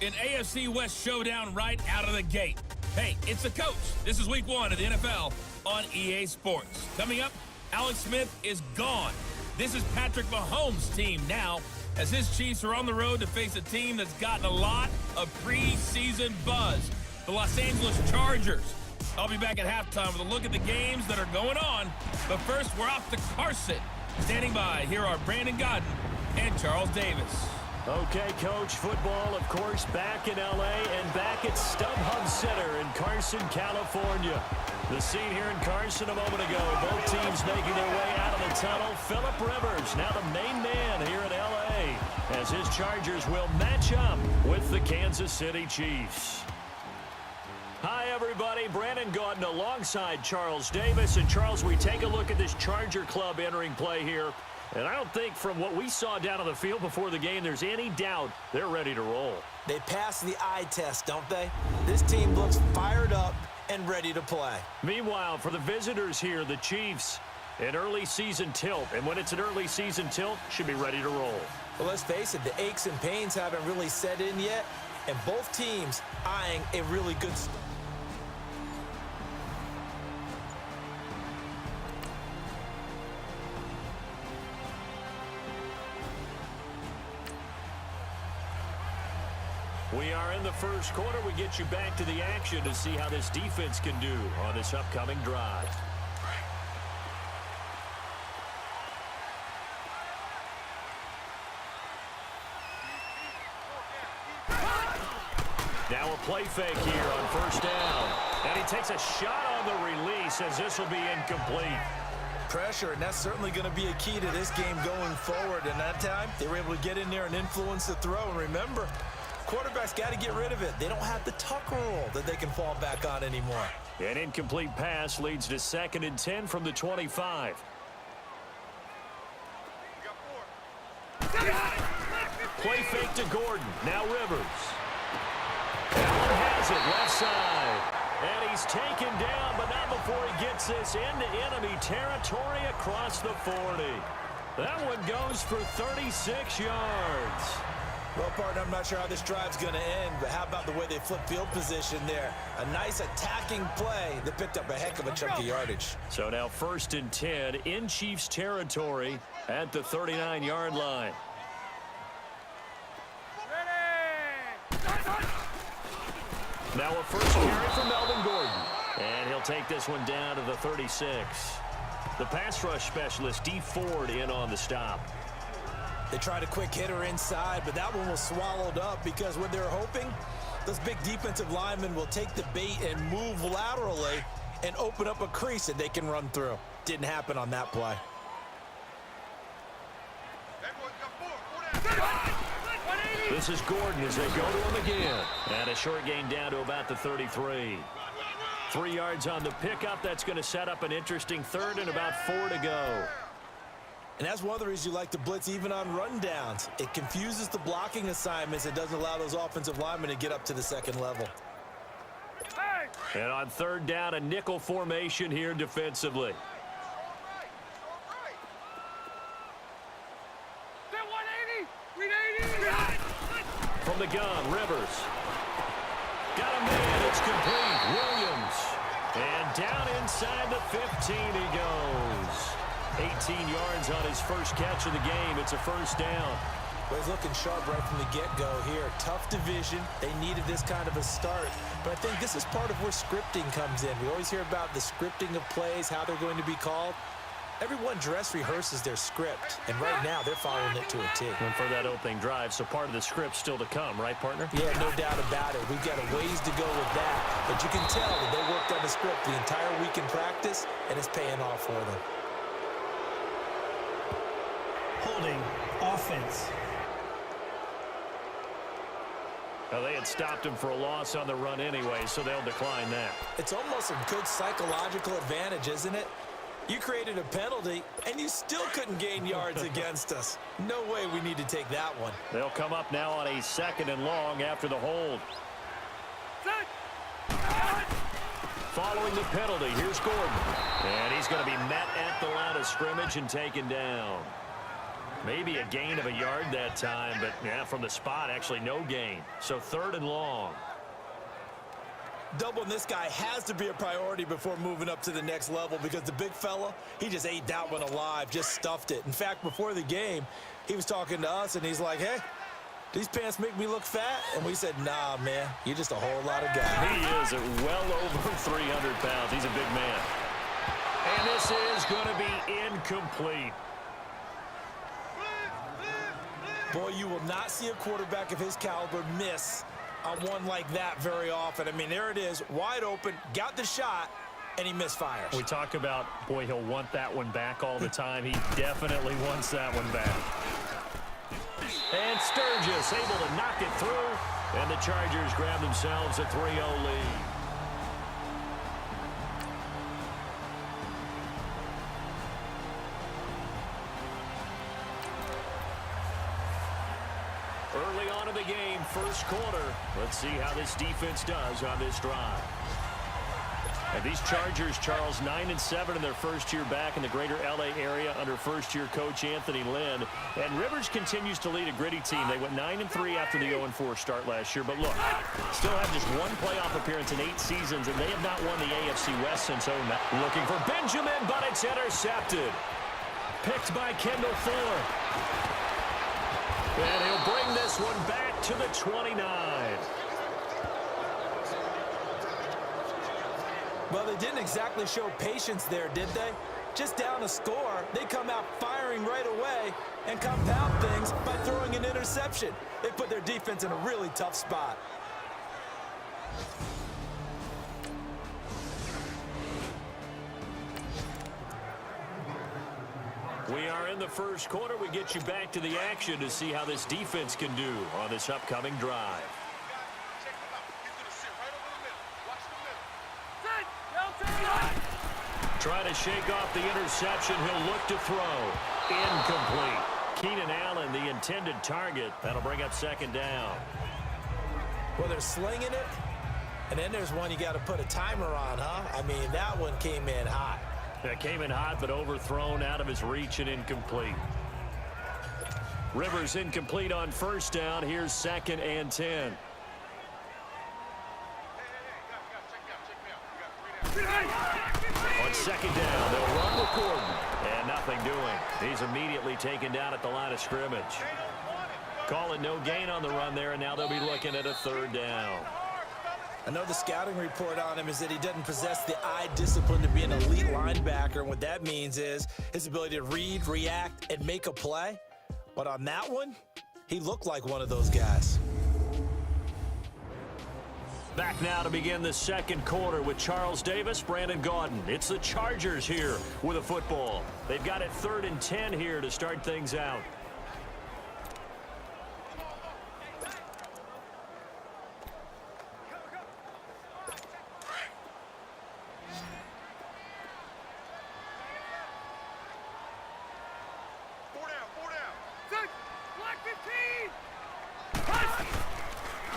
An AFC West showdown right out of the gate. Hey, it's the coach. This is week 1 of the NFL on EA Sports. Coming up, Alex Smith is gone. This is Patrick Mahomes' team now, as his Chiefs are on the road to face a team that's gotten a lot of preseason buzz, the Los Angeles Chargers. I'll be back at halftime with a look at the games that are going on. But first, we're off to Carson. Standing by, here are Brandon Godden and Charles Davis. Okay, Coach, football, of course, back in L.A. and back at StubHub Center in Carson, California. The scene here in Carson a moment ago, both teams making their way out of the tunnel. Phillip Rivers, now the main man here in L.A., as his Chargers will match up with the Kansas City Chiefs. Hi, everybody. Brandon Gaudin alongside Charles Davis. And, Charles, we take a look at this Charger club entering play here. And I don't think from what we saw down on the field before the game there's any doubt they're ready to roll. They passed the eye test, don't they? This team looks fired up and ready to play. Meanwhile, for the visitors here, the Chiefs, an early season tilt. And when it's an early season tilt, should be ready to roll. Well, let's face it, the aches and pains haven't really set in yet. And both teams eyeing a really good start. We are in the first quarter. We get you back to the action to see how this defense can do on this upcoming drive. Now a play fake here on first down. And he takes a shot on the release as this will be incomplete. Pressure, and that's certainly going to be a key to this game going forward. And that time, they were able to get in there and influence the throw. And remember, quarterback's got to get rid of it. They don't have the Tucker rule that they can fall back on anymore. An incomplete pass leads to 2nd and 10 from the 25. Play fake to Gordon. Now Rivers. Allen has it left side. And he's taken down, but not before he gets this into enemy territory across the 40. That one goes for 36 yards. Well, partner, I'm not sure how this drive's going to end, but how about the way they flip field position there? A nice attacking play that picked up a heck of a chunk of yardage. So now 1st and 10 in Chiefs territory at the 39-yard line. Now a first carry for Melvin Gordon. And he'll take this one down to the 36. The pass rush specialist, D. Ford, in on the stop. They tried a quick hitter inside, but that one was swallowed up because what they're hoping, those big defensive linemen will take the bait and move laterally and open up a crease that they can run through. Didn't happen on that play. This is Gordon as they go to him again. And a short gain down to about the 33. 3 yards on the pickup. That's going to set up an interesting third and about 4 to go. And that's one of the reasons you like to blitz even on rundowns. It confuses the blocking assignments. It doesn't allow those offensive linemen to get up to the second level. And on 3rd down, a nickel formation here defensively. From the gun, Rivers. Got a man. It's complete. Williams. And down inside the 15 he goes. 18 yards on his first catch of the game. It's a first down. Well, he's looking sharp right from the get-go here. Tough division. They needed this kind of a start. But I think this is part of where scripting comes in. We always hear about the scripting of plays, how they're going to be called. Everyone dress rehearses their script, and right now they're following it to a T. And for that opening drive, so part of the script still to come, right, partner? Yeah, no doubt about it. We've got a ways to go with that. But you can tell that they worked on the script the entire week in practice, and it's paying off for them. Holding offense. Well, they had stopped him for a loss on the run anyway, so they'll decline that. It's almost a good psychological advantage, isn't it? You created a penalty, and you still couldn't gain yards against us. No way we need to take that one. They'll come up now on a 2nd and long after the hold. Following the penalty, here's Gordon. And he's going to be met at the line of scrimmage and taken down. Maybe a gain of a yard that time, but yeah, from the spot, actually no gain. So 3rd and long. Doubling this guy has to be a priority before moving up to the next level because the big fella, he just ate that one alive, just stuffed it. In fact, before the game, he was talking to us, and he's like, hey, these pants make me look fat? And we said, nah, man, you're just a whole lot of guy. He is at well over 300 pounds. He's a big man. And this is going to be incomplete. Boy, you will not see a quarterback of his caliber miss on one like that very often. I mean, there it is, wide open, got the shot, and he misfires. We talk about, boy, he'll want that one back all the time. He definitely wants that one back. And Sturgis able to knock it through, and the Chargers grab themselves a 3-0 lead. Early on in the game, first quarter. Let's see how this defense does on this drive. And these Chargers, Charles, 9-7 in their first year back in the greater L.A. area under first-year coach Anthony Lynn. And Rivers continues to lead a gritty team. They went 9-3 after the 0-4 start last year. But look, still have just one playoff appearance in 8 seasons, and they have not won the AFC West since 09. Looking for Benjamin, but it's intercepted. Picked by Kendall Fuller. And he'll bring this one back to the 29. Well, they didn't exactly show patience there, did they? Just down a score, they come out firing right away and compound things by throwing an interception. They put their defense in a really tough spot. We are in the first quarter. We get you back to the action to see how this defense can do on this upcoming drive. Try to shake off the interception. He'll look to throw. Incomplete. Keenan Allen, the intended target. That'll bring up 2nd down. Well, they're slinging it, and then there's one you got to put a timer on, huh? I mean, that one came in hot. That came in hot, but overthrown out of his reach and incomplete. Rivers incomplete on 1st down. Here's 2nd and 10. On 2nd down, they'll run with Gordon. And nothing doing. He's immediately taken down at the line of scrimmage. Call it no gain on the run there, and now they'll be looking at a 3rd down. I know the scouting report on him is that he doesn't possess the eye discipline to be an elite linebacker. And what that means is his ability to read, react, and make a play. But on that one, he looked like one of those guys. Back now to begin the 2nd quarter with Charles Davis, Brandon Gaudin. It's the Chargers here with a football. They've got it 3rd and 10 here to start things out.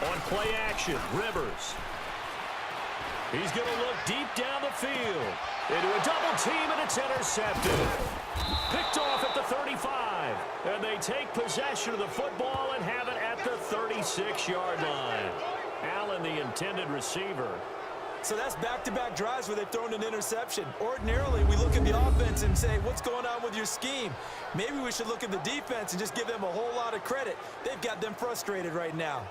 On play action, Rivers. He's going to look deep down the field. Into a double team, and it's intercepted. Picked off at the 35. And they take possession of the football and have it at the 36-yard line. Allen, the intended receiver. So that's back-to-back drives where they've thrown an interception. Ordinarily, we look at the offense and say, what's going on with your scheme? Maybe we should look at the defense and just give them a whole lot of credit. They've got them frustrated right now.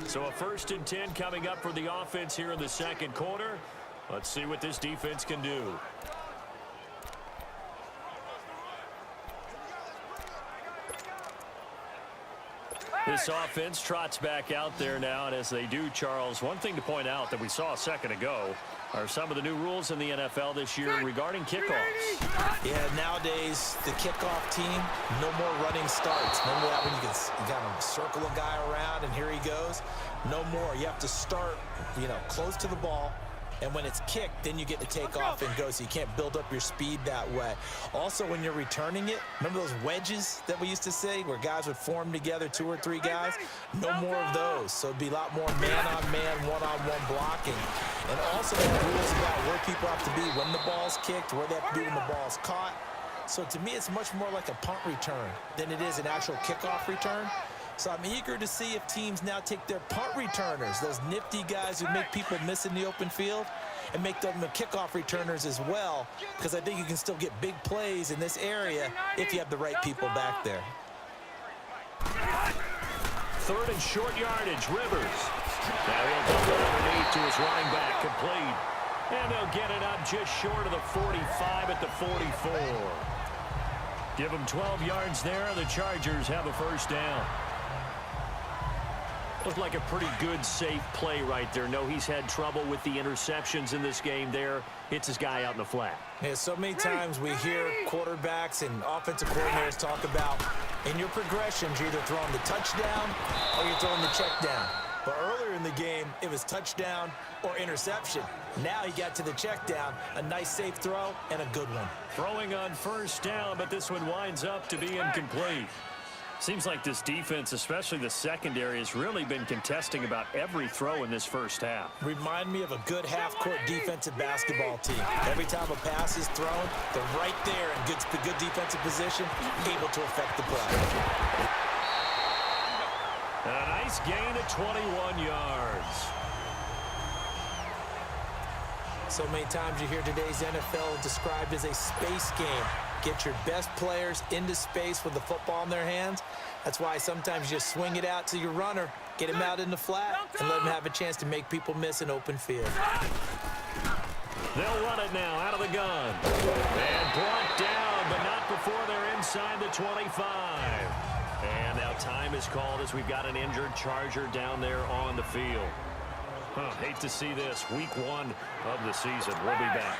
So a 1st and 10 coming up for the offense here in the 2nd quarter. Let's see what this defense can do. This offense trots back out there now, and as they do, Charles, one thing to point out that we saw a second ago are some of the new rules in the NFL this year regarding kickoffs. Yeah, nowadays, the kickoff team, no more running starts. Remember that when you got to circle a guy around and here he goes? No more. You have to start, close to the ball, And when it's kicked, then you get to take off and go, so you can't build up your speed that way. Also, when you're returning it, remember those wedges that we used to say where guys would form together, 2 or 3 guys? No more of those. So it'd be a lot more man-on-man, one-on-one blocking. And also the rules about where people have to be when the ball's kicked, where they have to be when the ball's caught. So to me, it's much more like a punt return than it is an actual kickoff return. So I'm eager to see if teams now take their punt returners, those nifty guys who make people miss in the open field, and make them the kickoff returners as well, because I think you can still get big plays in this area if you have the right people back there. 3rd and short yardage, Rivers. Now he'll dump it underneath to his running back, complete. And they'll get it up just short of the 45 at the 44. Give them 12 yards there. The Chargers have a first down. Looked like a pretty good, safe play right there. No, he's had trouble with the interceptions in this game there. Hits his guy out in the flat. Yeah, so many times we hear quarterbacks and offensive coordinators talk about in your progressions, you're either throwing the touchdown or you're throwing the check down. But earlier in the game, it was touchdown or interception. Now he got to the check down, a nice safe throw and a good one. Throwing on first down, but this one winds up to be incomplete. Seems like this defense, especially the secondary, has really been contesting about every throw in this first half. Remind me of a good half-court defensive basketball team. Every time a pass is thrown, they're right there in good defensive position, able to affect the play. And a nice gain of 21 yards. So many times you hear today's NFL described as a space game. Get your best players into space with the football in their hands. That's why sometimes you just swing it out to your runner, get him out in the flat, and let him have a chance to make people miss an open field. They'll run it now out of the gun. And brought down, but not before they're inside the 25. And now time is called as we've got an injured Charger down there on the field. Hate to see this. Week 1 of the season. We'll be back.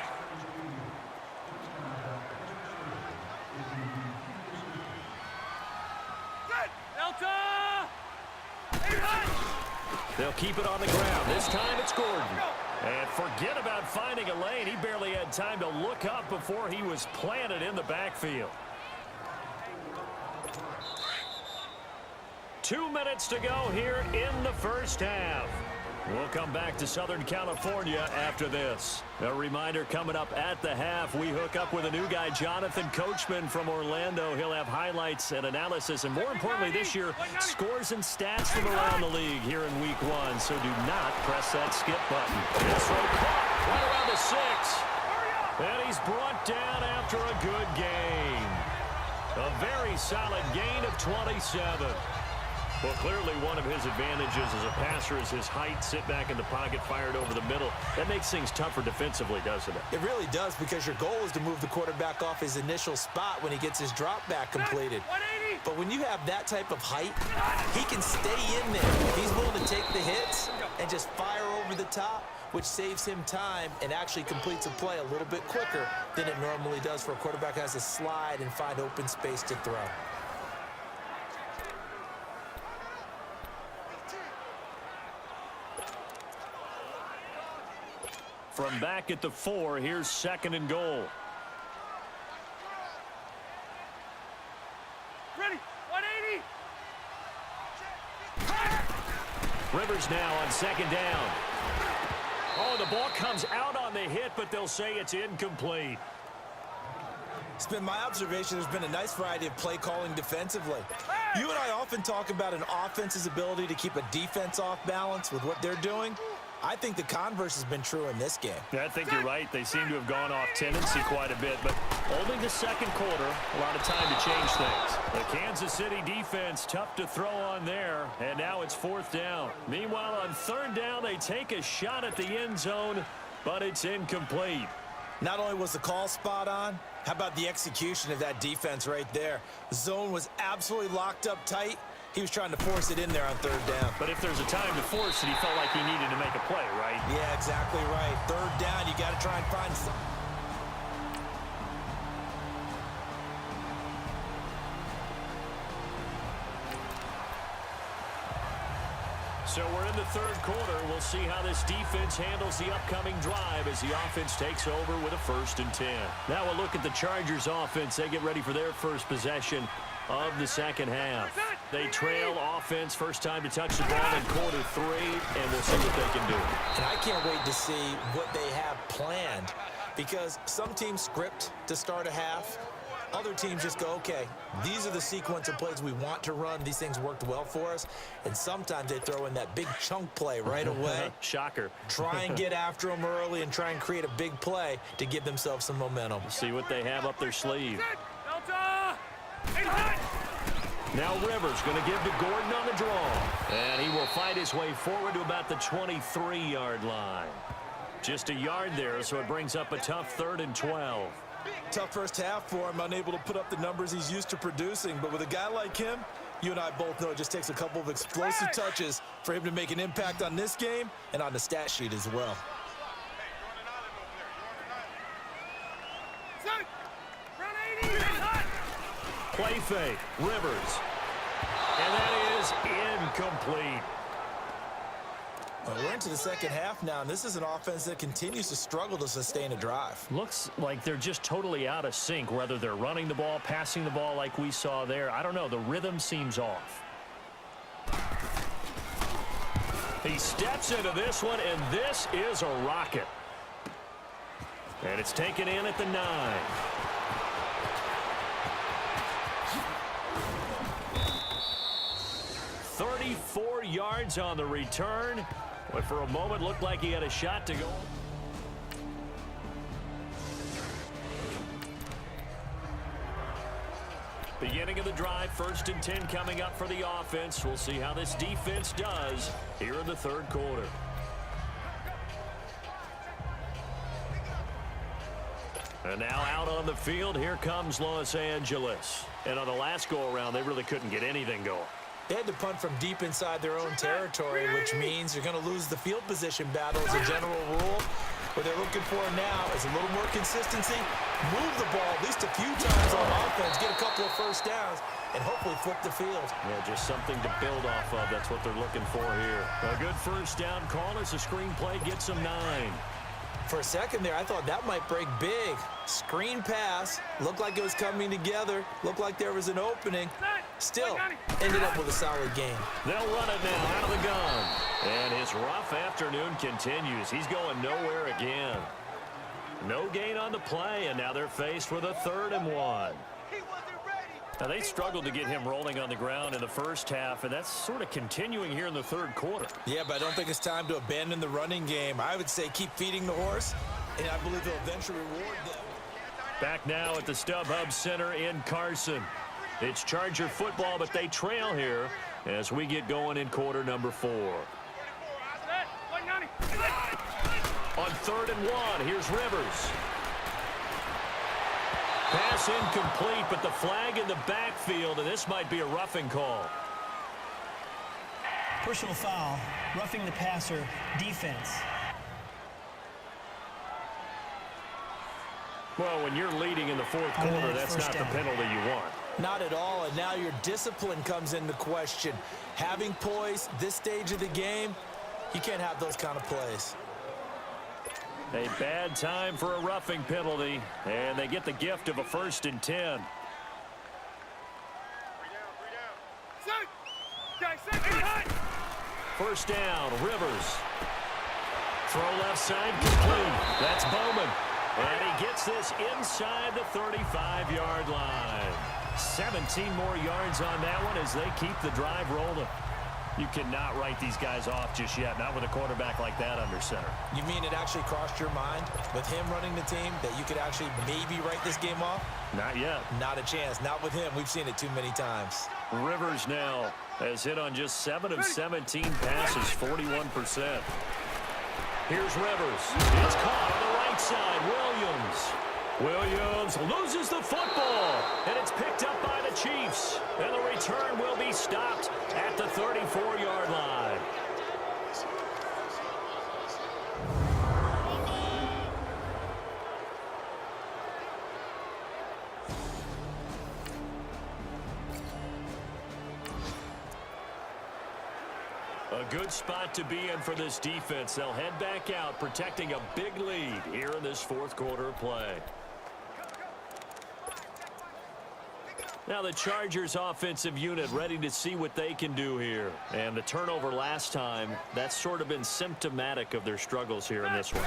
They'll keep it on the ground. This time it's Gordon. And forget about finding a lane. He barely had time to look up before he was planted in the backfield. 2 minutes to go here in the first half. We'll come back to Southern California after this. A reminder coming up at the half, we hook up with a new guy, Jonathan Coachman from Orlando. He'll have highlights and analysis, and more importantly this year, scores and stats from around the league here in week 1. So do not press that skip button. This throw caught right around the 6. And he's brought down after a good gain. A very solid gain of 27. Well, clearly one of his advantages as a passer is his height, sit back in the pocket, fired over the middle. That makes things tougher defensively, doesn't it? It really does, because your goal is to move the quarterback off his initial spot when he gets his drop back completed. But when you have that type of height, he can stay in there. He's willing to take the hits and just fire over the top, which saves him time and actually completes a play a little bit quicker than it normally does for a quarterback who has to slide and find open space to throw. From back at the 4, here's 2nd and goal. Ready, 180. Rivers now on 2nd down. Oh, the ball comes out on the hit, but they'll say it's incomplete. It's been my observation there's been a nice variety of play calling defensively. You and I often talk about an offense's ability to keep a defense off balance with what they're doing. I think the converse has been true in this game. Yeah, I think you're right. They seem to have gone off tendency quite a bit, but only the 2nd quarter, a lot of time to change things. The Kansas City defense, tough to throw on there, and now it's 4th down. Meanwhile, on 3rd down, they take a shot at the end zone, but it's incomplete. Not only was the call spot on, how about the execution of that defense right there? The zone was absolutely locked up tight. He was trying to force it in there on 3rd down. But if there's a time to force it, he felt like he needed to make a play, right? Yeah, exactly right. 3rd down, you got to try and find some. So we're in the third quarter. We'll see how this defense handles the upcoming drive as the offense takes over with a 1st and 10. Now we'll look at the Chargers offense. They get ready for their first possession of the second half. They trail offense, first time to touch the ball in quarter 3, and we'll see what they can do. And I can't wait to see what they have planned, because some teams script to start a half. Other teams just go, okay, these are the sequence of plays we want to run. These things worked well for us. And sometimes they throw in that big chunk play right away. Shocker. Try and get after them early and try and create a big play to give themselves some momentum. See what they have up their sleeve. Now Rivers going to give to Gordon on the draw. And he will fight his way forward to about the 23-yard line. Just a yard there, so it brings up a tough 3rd and 12. Tough first half for him, unable to put up the numbers he's used to producing. But with a guy like him, you and I both know it just takes a couple of explosive touches for him to make an impact on this game and on the stat sheet as well. Play fake, Rivers. And that is incomplete. Well, we're into the second half now, and this is an offense that continues to struggle to sustain a drive. Looks like they're just totally out of sync, whether they're running the ball, passing the ball like we saw there. I don't know. The rhythm seems off. He steps into this one, and this is a rocket. And it's taken in at the 9. $34 yards on the return. But for a moment, looked like he had a shot to go. Beginning of the drive, 1st and 10 coming up for the offense. We'll see how this defense does here in the third quarter. And now out on the field, here comes Los Angeles. And on the last go-around, they really couldn't get anything going. They had to punt from deep inside their own territory, which means you're going to lose the field position battle as a general rule. What they're looking for now is a little more consistency, move the ball at least a few times on offense, get a couple of first downs, and hopefully flip the field. Yeah, just something to build off of. That's what they're looking for here. A good first down call as the screenplay gets them 9. For a second there, I thought that might break big. Screen pass, looked like it was coming together, looked like there was an opening. Still, ended up with a solid game. They'll run it now out of the gun. And his rough afternoon continues. He's going nowhere again. No gain on the play, and now they're faced with a 3rd and 1. Now, they struggled to get him rolling on the ground in the first half, and that's sort of continuing here in the third quarter. Yeah, but I don't think it's time to abandon the running game. I would say keep feeding the horse, and I believe he'll eventually reward them. Back now at the StubHub Center in Carson. It's Charger football, but they trail here as we get going in quarter number 4. On 3rd and 1, here's Rivers. Pass incomplete, but the flag in the backfield, and this might be a roughing call. Personal foul, roughing the passer, defense. Well, when you're leading in the fourth quarter, that's not the penalty you want. Not at all, and now your discipline comes into question. Having poise this stage of the game, you can't have those kind of plays. A bad time for a roughing penalty, and they get the gift of a 1st and 10. First down, Rivers. Throw left side, complete. That's Bowman. And he gets this inside the 35-yard line. 17 more yards on that one as they keep the drive rolling. You cannot write these guys off just yet, not with a quarterback like that under center. You mean it actually crossed your mind with him running the team that you could actually maybe write this game off? Not yet. Not a chance. Not with him. We've seen it too many times. Rivers now has hit on just 7 of 17 passes, 41%. Here's Rivers. It's caught on the right side. Williams loses the football, and it's picked up by the Chiefs. And the return will be stopped at the 34-yard line. A good spot to be in for this defense. They'll head back out, protecting a big lead here in this fourth quarter of play. Now the Chargers offensive unit ready to see what they can do here. And the turnover last time, that's sort of been symptomatic of their struggles here in this one.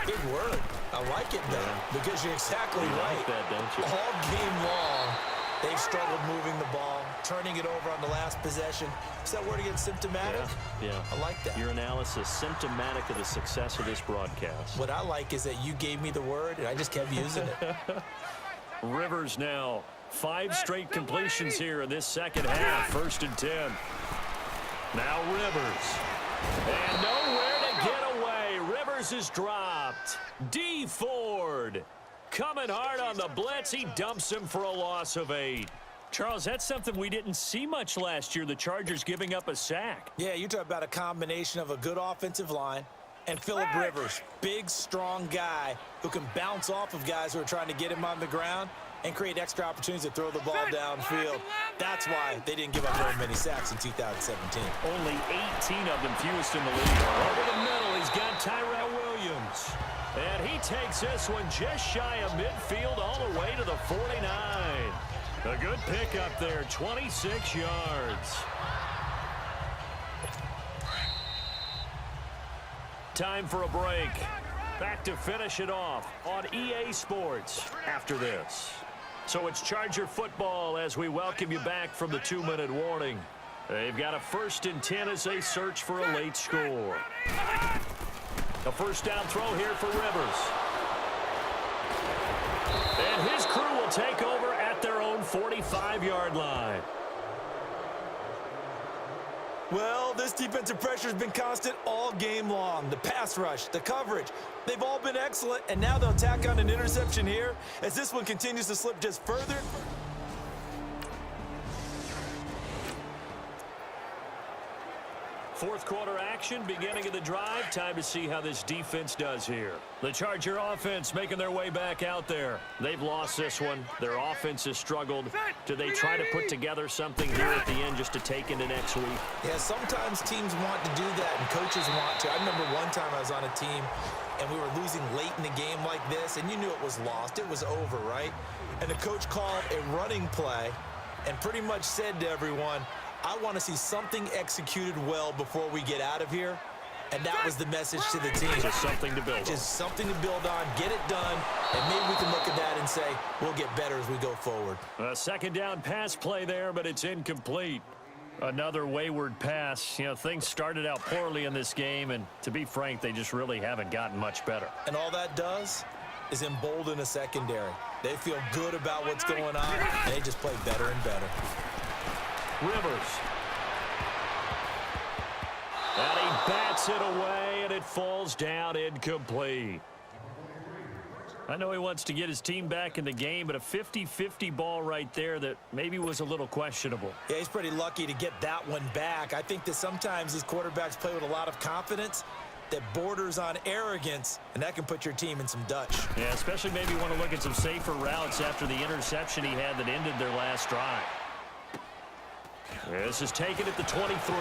Big word. I like it, though, because you're exactly right. Like that, don't you? All game long, they've struggled moving the ball, turning it over on the last possession. Is that word again, symptomatic? Yeah. I like that. Your analysis, symptomatic of the success of this broadcast. What I like is that you gave me the word, and I just kept using it. Rivers now. 5 straight completions here in this second half. 1st and 10. Now Rivers. And nowhere to get away. Rivers is dropped. D. Ford coming hard on the blitz. He dumps him for a loss of 8. Charles, that's something we didn't see much last year. The Chargers giving up a sack. Yeah, you talk about a combination of a good offensive line and Phillip Rivers. Big, strong guy who can bounce off of guys who are trying to get him on the ground and create extra opportunities to throw the ball downfield. That's why they didn't give up very many sacks in 2017. Only 18 of them, fewest in the league. Over the middle, he's got Tyrell Williams. And he takes this one just shy of midfield all the way to the 49. A good pickup there, 26 yards. Time for a break. Back to finish it off on EA Sports after this. So it's Charger football as we welcome you back from the 2-minute warning. They've got a 1st and 10 as they search for a late score. A first down throw here for Rivers. And his crew will take over at their own 45-yard line. Well, this defensive pressure has been constant all game long. The pass rush, the coverage, they've all been excellent, and now they'll tack on an interception here as this one continues to slip just further. Fourth quarter action, beginning of the drive. Time to see how this defense does here. The Charger offense making their way back out there. They've lost this one. Their offense has struggled. Do they try to put together something here at the end just to take into next week? Yeah, sometimes teams want to do that and coaches want to. I remember one time I was on a team and we were losing late in the game like this, and you knew it was lost. It was over, right? And the coach called a running play and pretty much said to everyone, I want to see something executed well before we get out of here. And that was the message to the team. Just something to build on. Just something to build on, get it done, and maybe we can look at that and say, we'll get better as we go forward. A second down pass play there, but it's incomplete. Another wayward pass. You know, things started out poorly in this game, and to be frank, they just really haven't gotten much better. And all that does is embolden a secondary. They feel good about what's going on, and they just play better and better. Rivers. And he bats it away, and it falls down incomplete. I know he wants to get his team back in the game, but a 50-50 ball right there that maybe was a little questionable. Yeah, he's pretty lucky to get that one back. I think that sometimes these quarterbacks play with a lot of confidence that borders on arrogance, and that can put your team in some Dutch. Yeah, especially maybe want to look at some safer routes after the interception he had that ended their last drive. This is taken at the 23.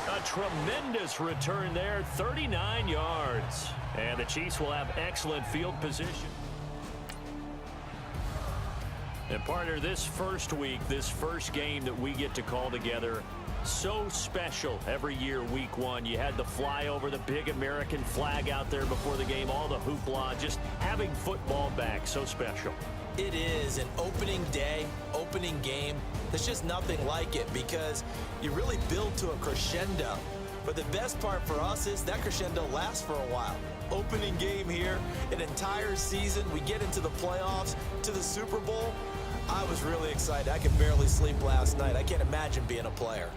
A tremendous return there, 39 yards. And the Chiefs will have excellent field position. And partner, this first week, this first game that we get to call together, so special every year, week one. You had the flyover, the big American flag out there before the game, all the hoopla, just having football back, so special. It is an opening day, opening game. There's just nothing like it because you really build to a crescendo. But the best part for us is that crescendo lasts for a while. Opening game here, an entire season. We get into the playoffs, to the Super Bowl. I was really excited. I could barely sleep last night. I can't imagine being a player.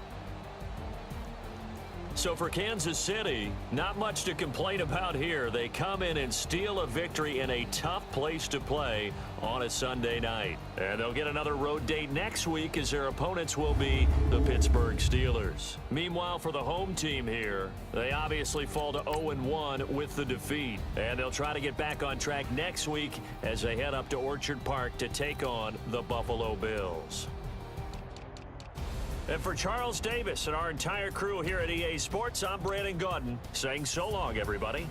So for Kansas City, not much to complain about here. They come in and steal a victory in a tough place to play on a Sunday night. And they'll get another road date next week as their opponents will be the Pittsburgh Steelers. Meanwhile, for the home team here, they obviously fall to 0-1 with the defeat. And they'll try to get back on track next week as they head up to Orchard Park to take on the Buffalo Bills. And for Charles Davis and our entire crew here at EA Sports, I'm Brandon Gaudin saying so long, everybody.